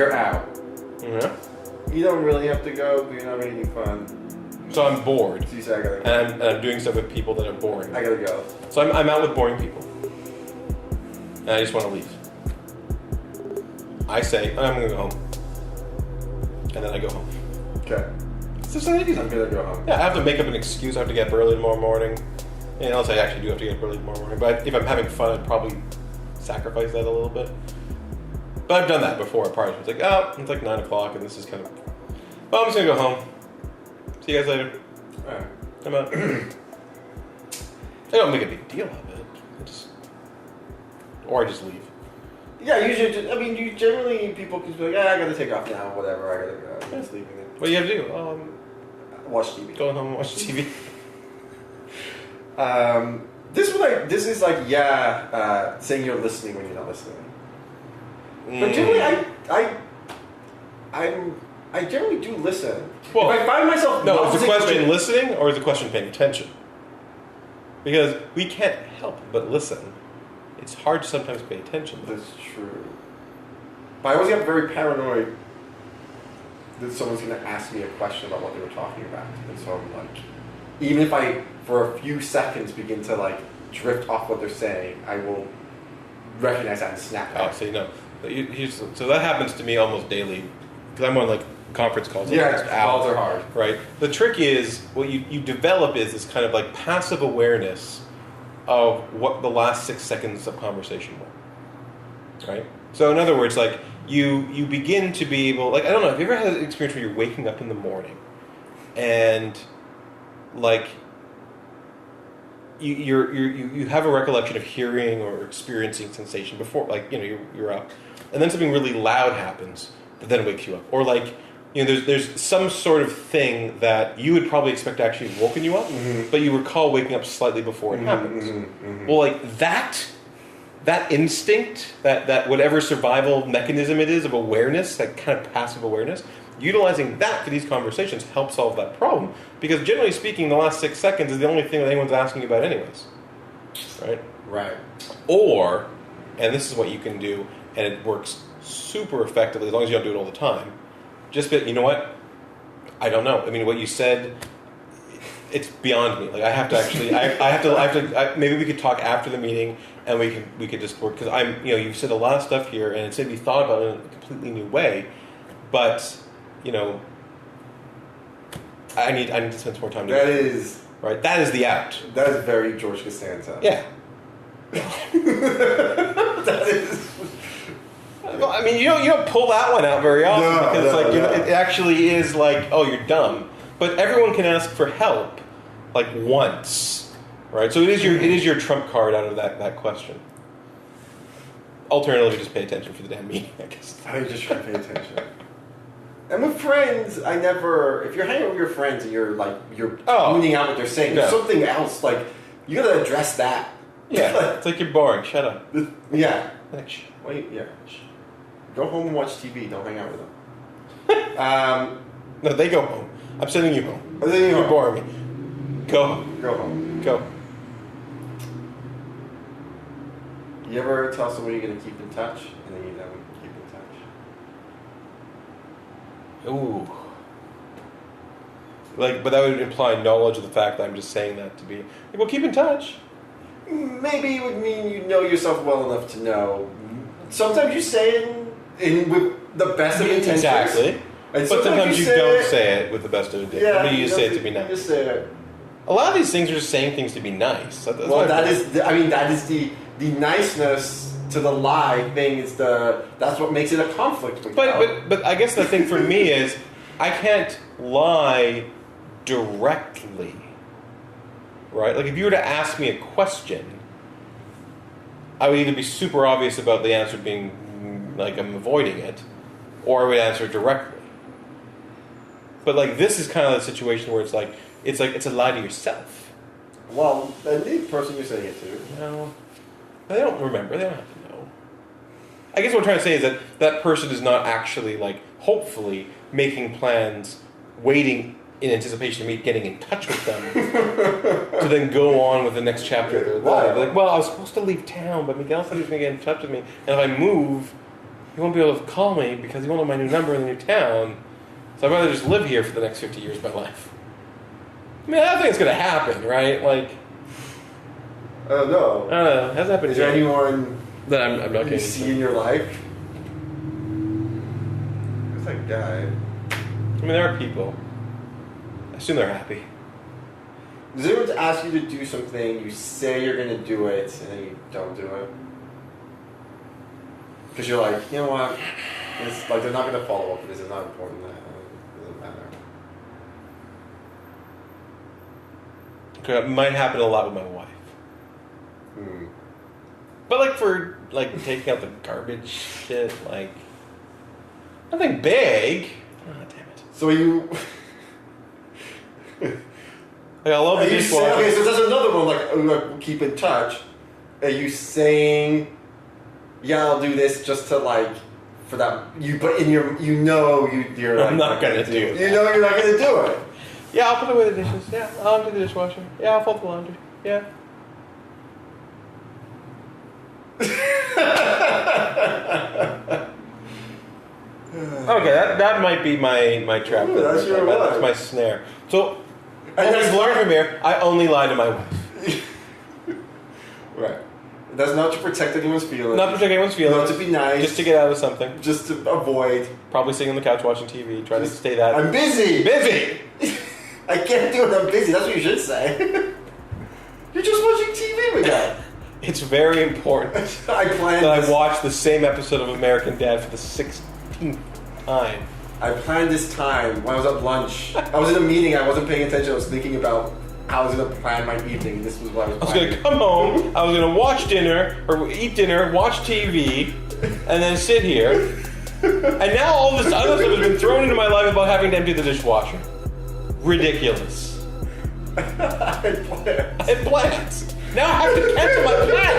you're out. Yeah. You don't really have to go, but you're not having any fun. So I'm bored. So you say, I gotta go. And I'm doing stuff with people that are boring. I gotta go. So I'm out with boring people. And I just want to leave. I say, I'm going to go home. And then I go home. Okay. It's just like I'm gonna go home. Yeah, I have to make up an excuse. I have to get up early tomorrow morning. And unless I actually do have to get up early tomorrow morning. But if I'm having fun, I'd probably sacrifice that a little bit. But I've done that before at parties. It's like, oh, it's like 9 o'clock and this is kind of... Well, I'm just going to go home. See you guys later. Alright. I'm out. I don't make a big deal of it. Or I just leave. Yeah, usually, you generally, people can be like, I gotta take off now, whatever, I gotta go. I'm just leaving it. What do you have to do? Watch TV. Go home and watch TV. This is like, saying you're listening when you're not listening. But generally, I generally do listen. Well, if I find myself no, is the question listening, listening or is the question paying attention? Because we can't help but listen. It's hard to sometimes pay attention. That's true. But I always get very paranoid that someone's going to ask me a question about what they were talking about. And so I'm like, even if I, for a few seconds, begin to like drift off what they're saying, I will recognize that and snap back. Oh, so you know. So that happens to me almost daily. Because I'm on like conference calls. Yeah, calls are hard. Right? The trick is, what you develop is this kind of like passive awareness of what the last 6 seconds of conversation were. Right? So in other words, like you begin to be able, like, I don't know, have you ever had an experience where you're waking up in the morning and like you have a recollection of hearing or experiencing sensation before, like, you know, you're up, and then something really loud happens that then wakes you up, or like, you know, there's some sort of thing that you would probably expect to actually have woken you up, but you recall waking up slightly before it happens. Well, like that instinct, that whatever survival mechanism it is of awareness, that kind of passive awareness, utilizing that for these conversations helps solve that problem. Because generally speaking, the last 6 seconds is the only thing that anyone's asking you about anyways. Right? Right. Or, and this is what you can do, and it works super effectively as long as you don't do it all the time, just be, you know what? I don't know. I mean, what you said, it's beyond me. Like, I have to actually, maybe we could talk after the meeting, and we could just work, because you've said a lot of stuff here, and it's made me thought about it in a completely new way, but, you know, I need to spend some more time. That is right. That is the out. That is very George Costanza. Yeah. That is. Well, I mean, you don't pull that one out very often because it actually is like, oh, you're dumb. But everyone can ask for help, like once, right? So it is your trump card out of that question. Alternatively, just pay attention for the damn meeting, I guess. I just try to pay attention. And with friends, if you're hanging out with your friends and you're tuning out what they're saying, there's something else, like, you gotta address that. Yeah, it's like you're boring, shut up. Yeah. Like, wait, yeah. Go home and watch TV, don't hang out with them. No, they go home. I'm sending you home. I'm sending you home. You're boring me. Go home. Go home. Go. You ever tell somebody you're gonna keep in touch, and then you never keep in touch? Ooh. Like, but that would imply knowledge of the fact that I'm just saying that to be, well, keep in touch. Maybe it would mean you know yourself well enough to know. Sometimes you say it with the best of intentions. Exactly. And but sometimes you don't say it with the best of intentions. Yeah, you just say it to be nice. You just say it. A lot of these things are just saying things to be nice. That is the niceness to the lie thing. That's what makes it a conflict. But I guess the thing for me is I can't lie directly, right? Like if you were to ask me a question, I would either be super obvious about the answer being like I'm avoiding it, or I would answer directly. But like this is kind of the situation where it's a lie to yourself. Well, and the person you're saying it to. No, they don't remember. They don't have to know. I guess what I'm trying to say is that person is not actually like hopefully making plans, waiting in anticipation of me getting in touch with them to then go on with the next chapter of their life. Like, well, I was supposed to leave town, but Miguel said he was going to get in touch with me, and if I move, he won't be able to call me because he won't know my new number in the new town. So I'd rather just live here for the next 50 years of my life. I mean, I don't think it's going to happen, right? Like, I don't know. I don't know. It hasn't happened Is there anyone that I'm not you getting see in your life? Who's that guy? I mean, there are people. I assume they're happy. Does anyone ask you to do something, you say you're going to do it, and then you don't do it? Because you're like, you know what? It's like they're not going to follow up. This is not important. It doesn't matter. Okay, it might happen a lot with my wife. But like for like taking out the garbage shit, like nothing big. Oh, damn it. So you... Like, I love the dishwasher. Okay, so there's another one, like, keep in touch. Are you saying, yeah, I'll do this just to, like, for that, but in your, you're like... I'm not going to do it. You know you're not going to do it. Yeah, I'll put away the dishes. Yeah, I'll empty the dishwasher. Yeah, I'll fold the laundry. Yeah. Okay, that might be my trap. Ooh, that's your lie. That's my snare. So... What we've learned from here, I only lie to my wife. Right. That's not to protect anyone's feelings. Not to protect anyone's feelings. Not to be nice. Just to get out of something. Just to avoid. Probably sitting on the couch watching TV, trying to stay that... I'm busy! Busy! I can't do it, I'm busy. That's what you should say. You're just watching TV, Miguel. It's very important I planned that this. I watch the same episode of American Dad for the 16th time. I planned this time when I was at lunch. I was in a meeting, I wasn't paying attention, I was thinking about how I was going to plan my evening. This was what I was planning. I was going to come home, I was going to watch dinner, or eat dinner, watch TV, and then sit here. And now all of this other stuff has been thrown into my life about having to empty the dishwasher. Ridiculous. I had plans. I had plans. Now I have to cancel my plans.